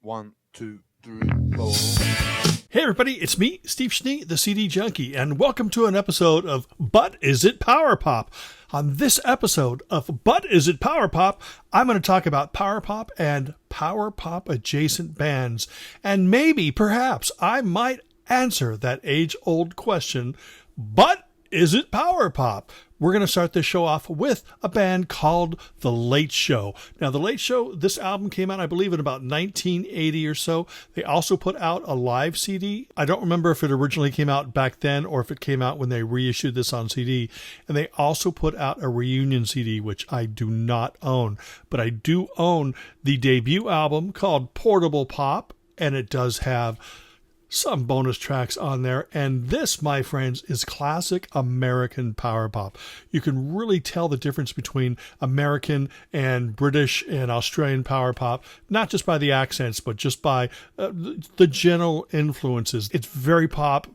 1, 2, 3, 4. Hey everybody, it's me, Steve Schnee, the CD Junkie, and welcome to an episode of But Is It Power Pop? On this episode of But Is It Power Pop, I'm going to talk about power pop and power pop adjacent bands, and maybe, perhaps, I might answer that age-old question, but is it power pop? We're going to start this show off with a band called The Late Show. Now, The Late Show, this album came out, I believe, in about 1980 or so. They also put out a live CD. I don't remember if it originally came out back then or if it came out when they reissued this on CD. And they also put out a reunion CD, which I do not own. But I do own the debut album called Portable Pop, and it does have some bonus tracks on there, and this, my friends, is classic American power pop. You can really tell the difference between American and British and Australian power pop, not just by the accents, but just by the general influences. It's very pop,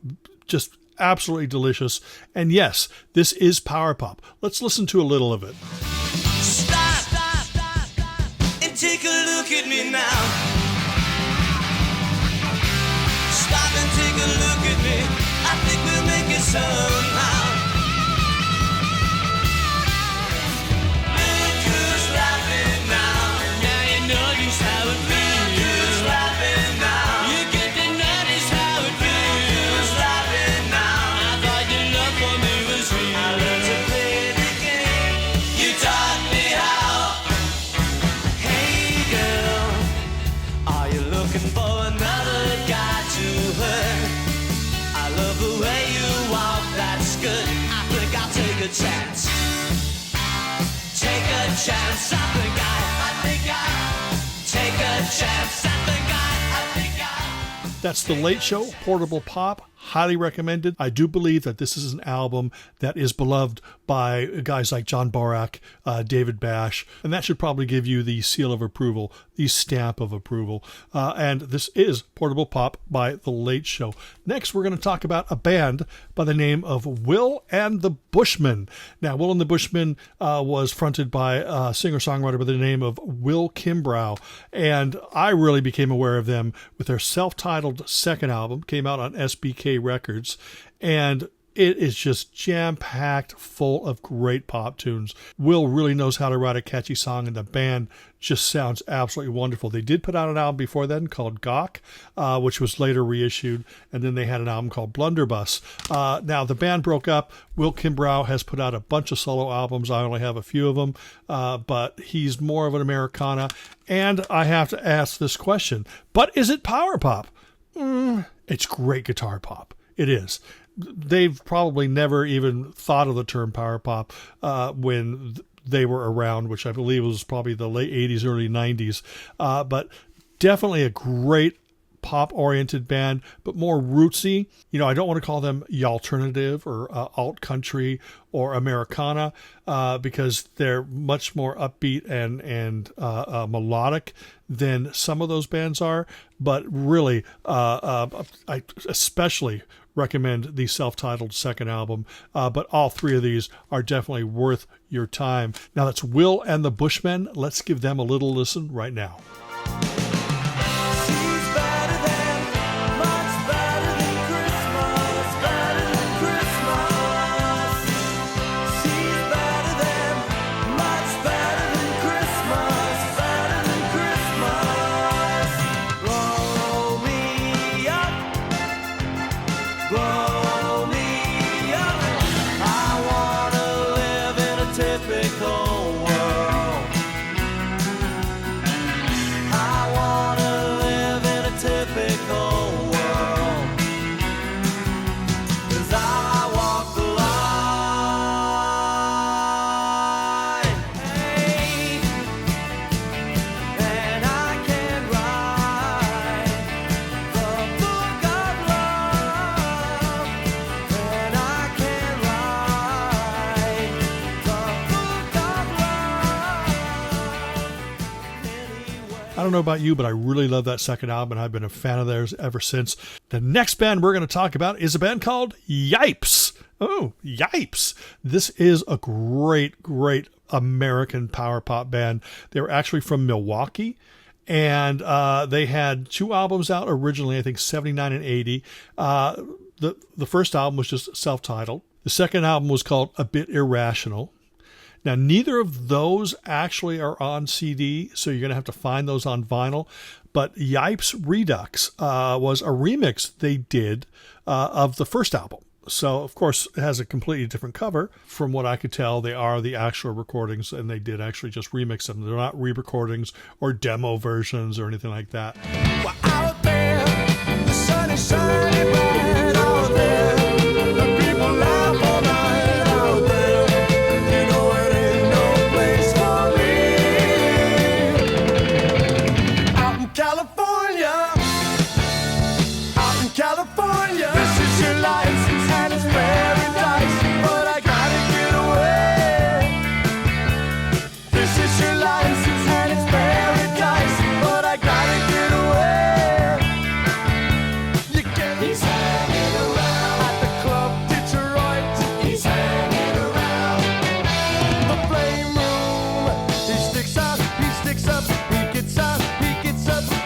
just absolutely delicious, and yes, this is power pop. Let's listen to a little of it. Stop and take a look at me now. Stop and take a look at me. I think we'll make it somehow. Look who's laughing now. Now you notice how it feels. Look who's laughing now. You get to notice how it feels. Look who's laughing now. I thought your love for me was real. I learned to play the game. You taught me how. Hey girl, are you looking for another guy to hurt? I love the way you walk, that's good. I think I'll take a chance. Take a chance, I think I take a chance, I think That's The Late Show, Portable Pop. Highly recommended. I do believe that this is an album that is beloved by guys like John Borak, David Bash, and that should probably give you the seal of approval, the stamp of approval. And this is Portable Pop by The Late Show. Next, we're going to talk about a band by the name of Will and the Bushmen. Now, Will and the Bushmen was fronted by a singer-songwriter by the name of Will Kimbrough, and I really became aware of them with their self-titled second album, came out on SBK Records, and it is just jam-packed full of great pop tunes. Will really knows how to write a catchy song, and the band just sounds absolutely wonderful. They did put out an album before then called Gawk, which was later reissued, and then they had an album called Blunderbuss. Now, the band broke up. Will Kimbrough has put out a bunch of solo albums. I only have a few of them, but he's more of an Americana, and I have to ask this question, but is it power pop? It's great guitar pop. It is. They've probably never even thought of the term power pop when they were around, which I believe was probably the late 80s, early 90s. But definitely a great pop-oriented band, but more rootsy. You know, I don't want to call them alternative or alt country or Americana because they're much more upbeat and melodic than some of those bands are. But really, I especially recommend the self-titled second album. But all three of these are definitely worth your time. Now, that's Will and the Bushmen. Let's give them a little listen right now. I don't know about you, but I really love that second album, and I've been a fan of theirs ever since. The next band we're going to talk about is a band called YYES. Oh, YYES. This is a great, great American power pop band. They were actually from Milwaukee, And they had 2 albums out originally, I think 79 and 80. The first album was just self-titled. The second album was called A Bit Irrational. Now, neither of those actually are on CD, so you're going to have to find those on vinyl. But YYES Redux was a remix they did of the first album. So, of course, it has a completely different cover. From what I could tell, they are the actual recordings, and they did actually just remix them. They're not re-recordings or demo versions or anything like that. Well, out there, the sun is shining bright out there. The people laugh all night out there. You know it ain't no place for me. Out in California, this is your life. And it's paradise, but I gotta get away. This is your life, and it's paradise, but I gotta get away. You get He's hanging around at the club Detroit. He's hanging around the flame room. He sticks up, he gets up,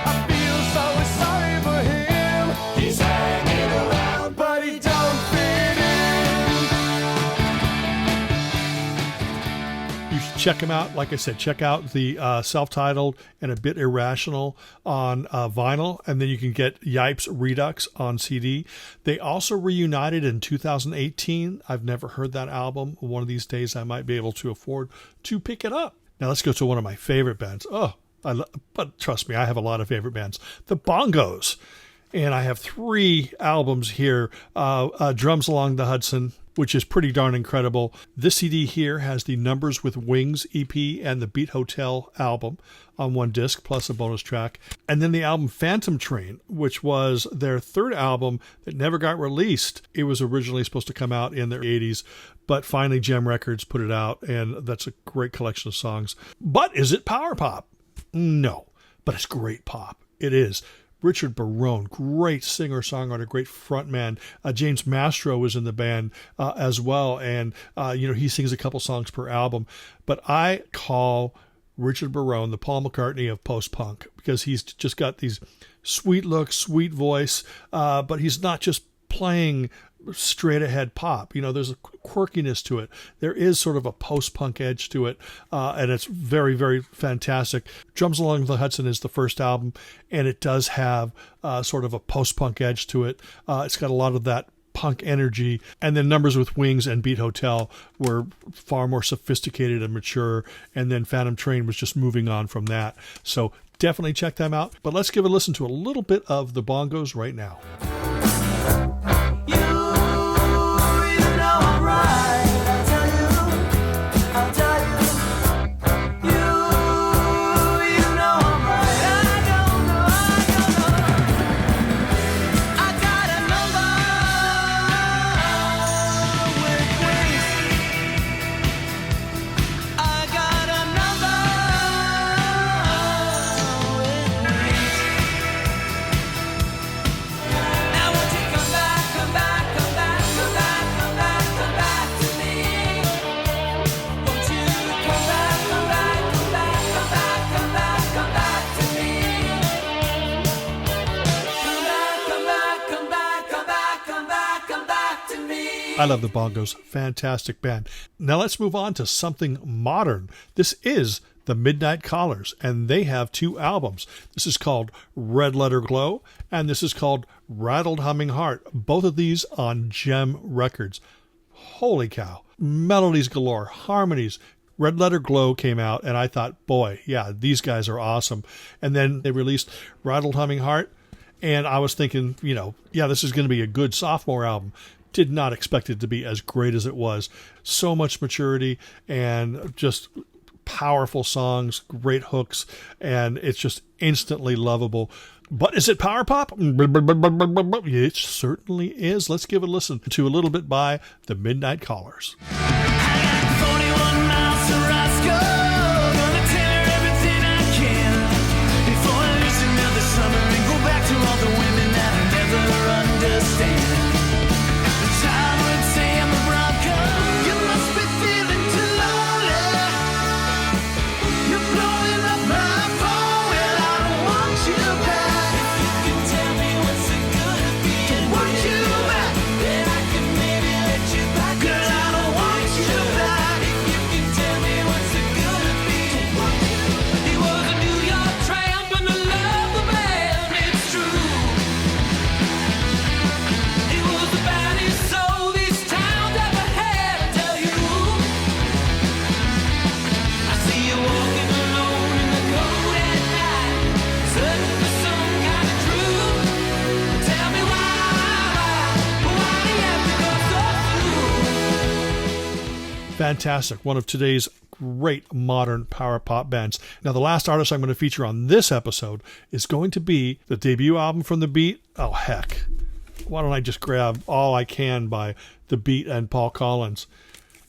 I feel so sorry for him. He's hanging around, but he don't fit in. You should check them out. Like I said, check out the self-titled and A Bit Irrational on vinyl, and then you can get YYES Redux on CD. They also reunited in 2018. I've never heard that album. One of these days I might be able to afford to pick it up. Now let's go to one of my favorite bands. But trust me, I have a lot of favorite bands. The Bongos. And I have 3 albums here. Drums Along the Hudson, which is pretty darn incredible. This CD here has the Numbers with Wings EP and the Beat Hotel album on one disc, plus a bonus track. And then the album Phantom Train, which was their 3rd album that never got released. It was originally supposed to come out in the 80s, but finally Gem Records put it out, and that's a great collection of songs. But is it power pop? No, but it's great pop. It is. Richard Barone, great singer-songwriter, great frontman. James Mastro was in the band as well, and he sings a couple songs per album. But I call Richard Barone the Paul McCartney of post-punk, because he's just got these sweet looks, sweet voice, but he's not just playing straight ahead pop. There's a quirkiness to it. There is sort of a post-punk edge to it, and it's very, very fantastic. Drums Along the Hudson is the first album, and it does have sort of a post-punk edge to it. It's got a lot of that punk energy, and then Numbers with Wings and Beat Hotel were far more sophisticated and mature, and then Phantom Train was just moving on from that. So definitely check them out. But let's give a listen to a little bit of the Bongos right now. I love the Bongos. Fantastic band. Now let's move on to something modern. This is the Midnight Callers, and they have 2 albums. This is called Red Letter Glow, and this is called Rattled Humming Heart. Both of these on Gem Records. Holy cow. Melodies galore, harmonies. Red Letter Glow came out, and I thought, boy, yeah, these guys are awesome. And then they released Rattled Humming Heart, and I was thinking, this is going to be a good sophomore album. Did not expect it to be as great as it was. So much maturity and just powerful songs, great hooks, and it's just instantly lovable. But is it power pop? It certainly is. Let's give it a listen to a little bit by the Midnight Callers. fantastic. One of today's great modern power pop bands. Now, the last artist I'm going to feature on this episode is going to be the debut album from The Beat. Oh, heck. Why don't I just grab All I Can by The Beat and Paul Collins?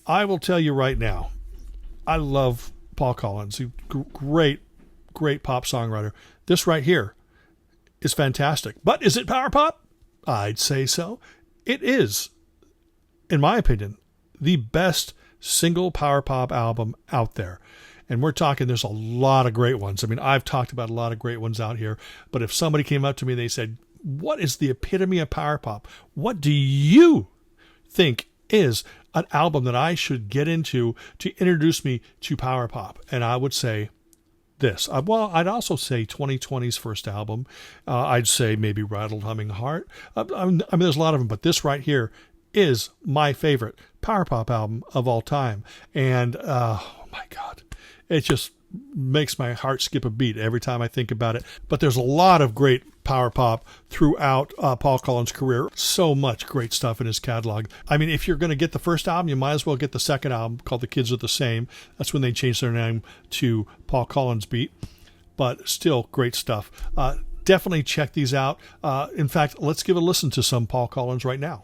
I will tell you right now, I love Paul Collins. He's a great, great pop songwriter. This right here is fantastic. But is it power pop? I'd say so. It is, in my opinion, the best single power pop album out there. And we're talking, there's a lot of great ones. I mean, I've talked about a lot of great ones out here. But if somebody came up to me and they said, what is the epitome of power pop? What do you think is an album that I should get into to introduce me to power pop? And I would say this. Well, I'd also say 2020's first album. I'd say maybe Rattled Humming Heart. I mean, there's a lot of them, but this right here is my favorite power pop album of all time. And, oh my God, it just makes my heart skip a beat every time I think about it. But there's a lot of great power pop throughout Paul Collins' career. So much great stuff in his catalog. I mean, if you're going to get the first album, you might as well get the second album called The Kids Are the Same. That's when they changed their name to Paul Collins Beat. But still great stuff. Definitely check these out. In fact, let's give a listen to some Paul Collins right now.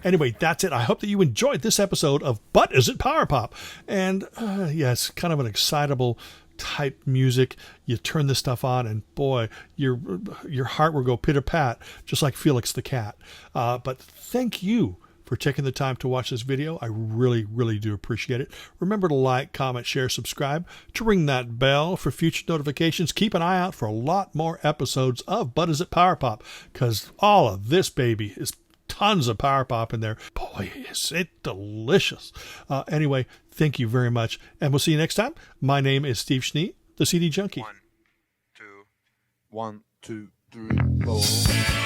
Anyway, that's it. I hope that you enjoyed this episode of But Is It Power Pop? And yes, kind of an excitable type music. You turn this stuff on and boy, your heart will go pitter-pat, just like Felix the cat. But thank you for taking the time to watch this video. I really, really do appreciate it. Remember to like, comment, share, subscribe, to ring that bell for future notifications. Keep an eye out for a lot more episodes of But Is It Power Pop? Because all of this baby is tons of power pop in there. Boy, is it delicious. Anyway, thank you very much. And we'll see you next time. My name is Steve Schnee, the CD Junkie. 1, 2, 1, 2, 3, 4.